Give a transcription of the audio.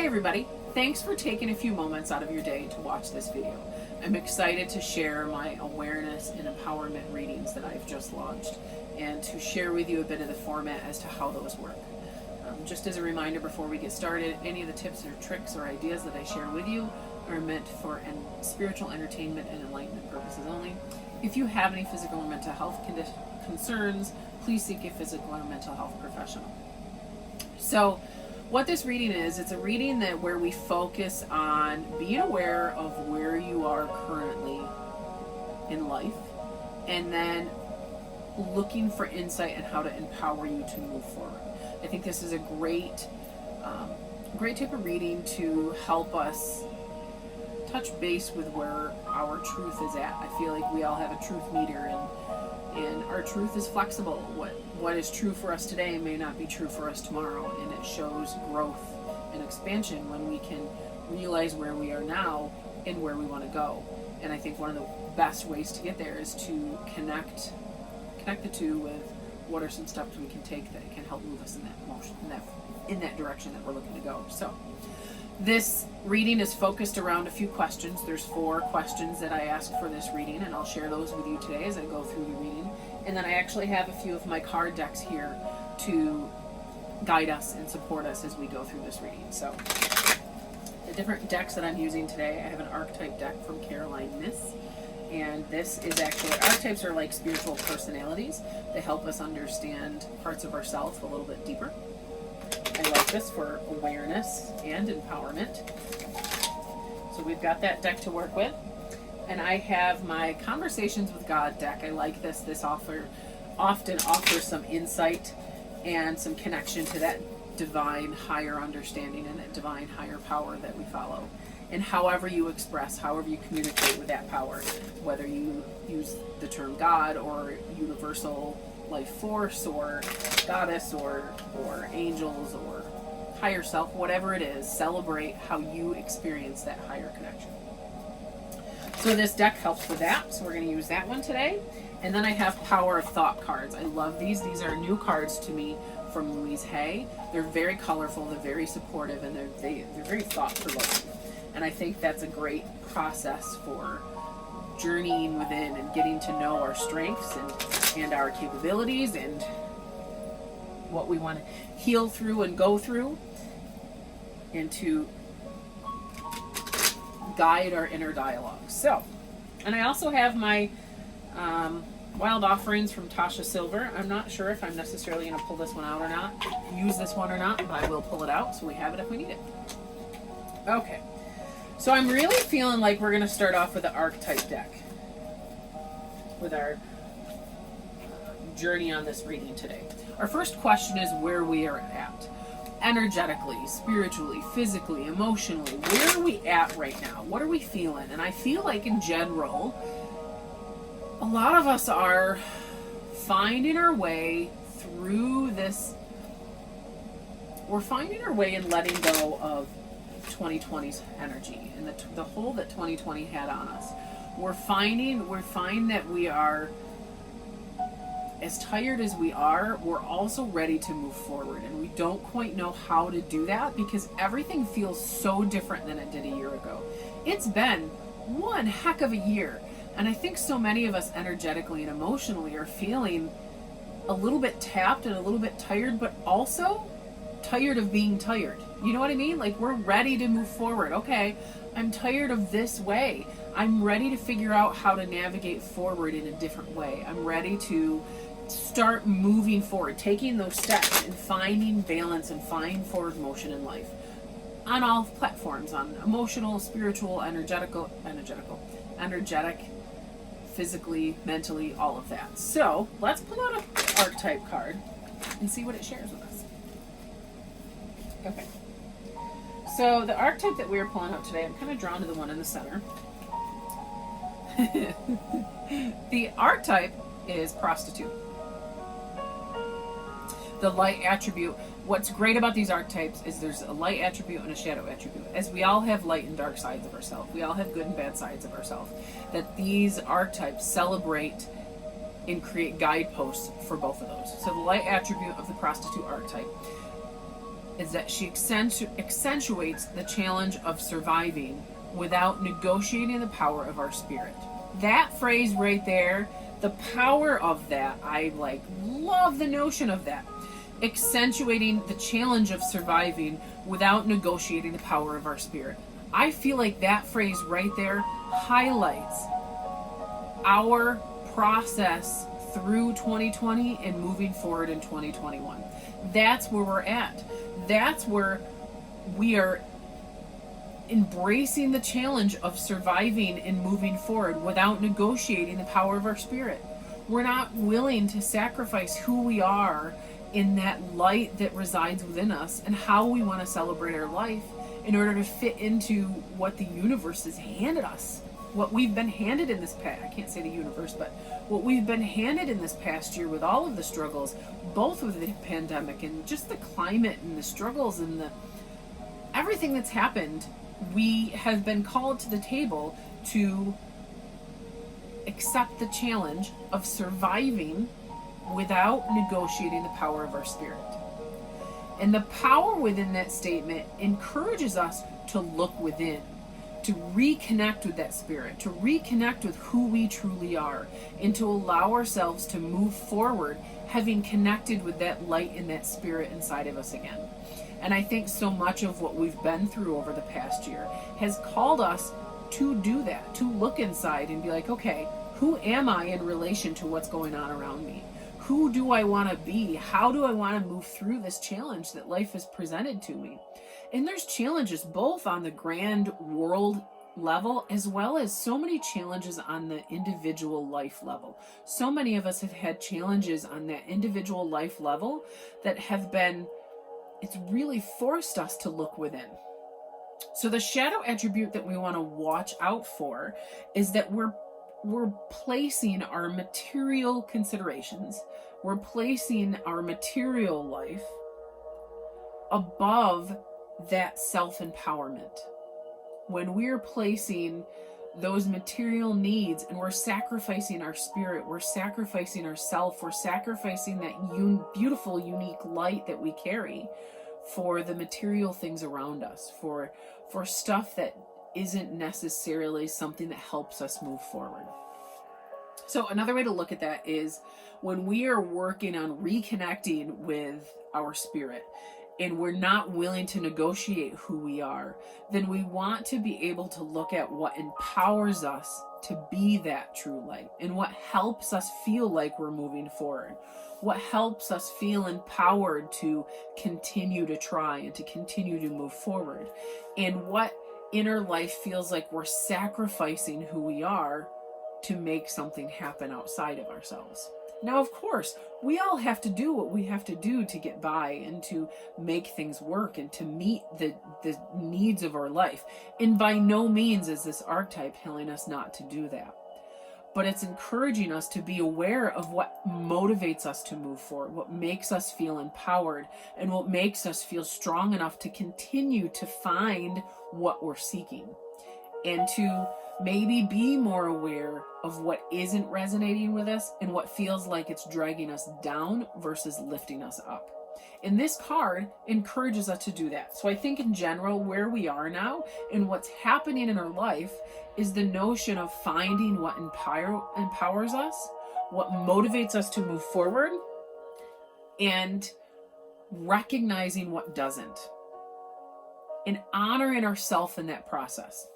Hey everybody, thanks for taking a few moments out of your day to watch this video. I'm excited to share my awareness and empowerment readings that I've just launched and to share with you a bit of the format as to how those work. Just as a reminder before we get started, any of the tips or tricks or ideas that I share with you are meant for spiritual entertainment and enlightenment purposes only. If you have any physical or mental health concerns, please seek a physical or mental health professional. So, what this reading is, it's a reading where we focus on being aware of where you are currently in life, and then looking for insight on how to empower you to move forward. I think this is a great type of reading to help us touch base with where our truth is at. I feel like we all have a truth meter, and our truth is flexible. What is true for us today may not be true for us tomorrow, and it shows growth and expansion when we can realize where we are now and where we want to go. And I think one of the best ways to get there is to connect the two with what are some steps we can take that can help move us in that motion, in that direction that we're looking to go. So this reading is focused around a few questions. There's 4 questions that I ask for this reading, and I'll share those with you today as I go through the reading. And then I actually have a few of my card decks here to guide us and support us as we go through this reading. So the different decks that I'm using today, I have an archetype deck from Caroline Myss. And this is actually, archetypes are like spiritual personalities. They help us understand parts of ourselves a little bit deeper. I like this for awareness and empowerment. So we've got that deck to work with. And I have my Conversations with God deck. I like this. This often offers some insight and some connection to that divine higher understanding and that divine higher power that we follow. And however you express, however you communicate with that power, whether you use the term God or universal life force or goddess or angels or higher self, whatever it is, celebrate how you experience that higher connection. So this deck helps with that, so we're going to use that one today. And then I have Power of Thought cards. I love these. These are new cards to me from Louise Hay. They're very colorful, they're very supportive, and they're very thought-provoking. And I think that's a great process for journeying within and getting to know our strengths and our capabilities and what we want to heal through and go through, and to guide our inner dialogue. So, and I also have my Wild Offerings from Tasha Silver. I'm not sure if I'm necessarily going to pull this one out or not, use this one or not, but I will pull it out so we have it if we need it. Okay. So I'm really feeling like we're going to start off with the archetype deck with our journey on this reading today. Our first question is where we are at. Energetically, spiritually, physically, emotionally. Where are we at right now? What are we feeling? And I feel like in general, a lot of us are finding our way through this. We're finding our way in letting go of 2020's energy and the hold that 2020 had on us. We find that we are, as tired as we are, we're also ready to move forward, and we don't quite know how to do that because everything feels so different than it did a year ago. It's been one heck of a year, and I think so many of us energetically and emotionally are feeling a little bit tapped and a little bit tired, but also tired of being tired. You know what I mean? Like, we're ready to move forward. Okay, I'm tired of this way. I'm ready to figure out how to navigate forward in a different way. I'm ready to start moving forward, taking those steps and finding balance and finding forward motion in life on all platforms, on emotional, spiritual, energetic, physically, mentally, all of that. So let's pull out an archetype card and see what it shares with us. Okay. So the archetype that we're pulling out today, I'm kind of drawn to the one in the center. The archetype is prostitute. The light attribute. What's great about these archetypes is there's a light attribute and a shadow attribute. As we all have light and dark sides of ourselves, we all have good and bad sides of ourselves. That these archetypes celebrate and create guideposts for both of those. So the light attribute of the prostitute archetype is that she accentuates the challenge of surviving without negotiating the power of our spirit. That phrase right there, the power of that, I love the notion of that. Accentuating the challenge of surviving without negotiating the power of our spirit. I feel like that phrase right there highlights our process through 2020 and moving forward in 2021. That's where we're at. That's where we are embracing the challenge of surviving and moving forward without negotiating the power of our spirit. We're not willing to sacrifice who we are in that light that resides within us and how we want to celebrate our life in order to fit into what the universe has handed us. What we've been handed in this past, I can't say the universe, but what we've been handed in this past year with all of the struggles, both with the pandemic and just the climate and the struggles and the everything that's happened, we have been called to the table to accept the challenge of surviving without negotiating the power of our spirit. And the power within that statement encourages us to look within, to reconnect with that spirit, to reconnect with who we truly are, and to allow ourselves to move forward having connected with that light and that spirit inside of us again. And I think so much of what we've been through over the past year has called us to do that, to look inside and be like, okay, who am I in relation to what's going on around me? Who do I want to be? How do I want to move through this challenge that life has presented to me? And there's challenges both on the grand world level as well as so many challenges on the individual life level. So many of us have had challenges on that individual life level that have been, it's really forced us to look within. So the shadow attribute that we want to watch out for is that we're placing our material considerations, we're placing our material life above that self-empowerment. When we're placing those material needs and we're sacrificing our spirit, we're sacrificing ourself, we're sacrificing that beautiful, unique light that we carry for the material things around us, for stuff that isn't necessarily something that helps us move forward. So another way to look at that is when we are working on reconnecting with our spirit and we're not willing to negotiate who we are, then we want to be able to look at what empowers us to be that true light and what helps us feel like we're moving forward, what helps us feel empowered to continue to try and to continue to move forward, and what inner life feels like we're sacrificing who we are to make something happen outside of ourselves. Now, of course, we all have to do what we have to do to get by and to make things work and to meet the needs of our life. And by no means is this archetype telling us not to do that. But it's encouraging us to be aware of what motivates us to move forward, what makes us feel empowered, and what makes us feel strong enough to continue to find what we're seeking, and to maybe be more aware of what isn't resonating with us and what feels like it's dragging us down versus lifting us up. And this card encourages us to do that. So I think in general, where we are now and what's happening in our life is the notion of finding what empowers us, what motivates us to move forward, and recognizing what doesn't, and honoring ourselves in that process.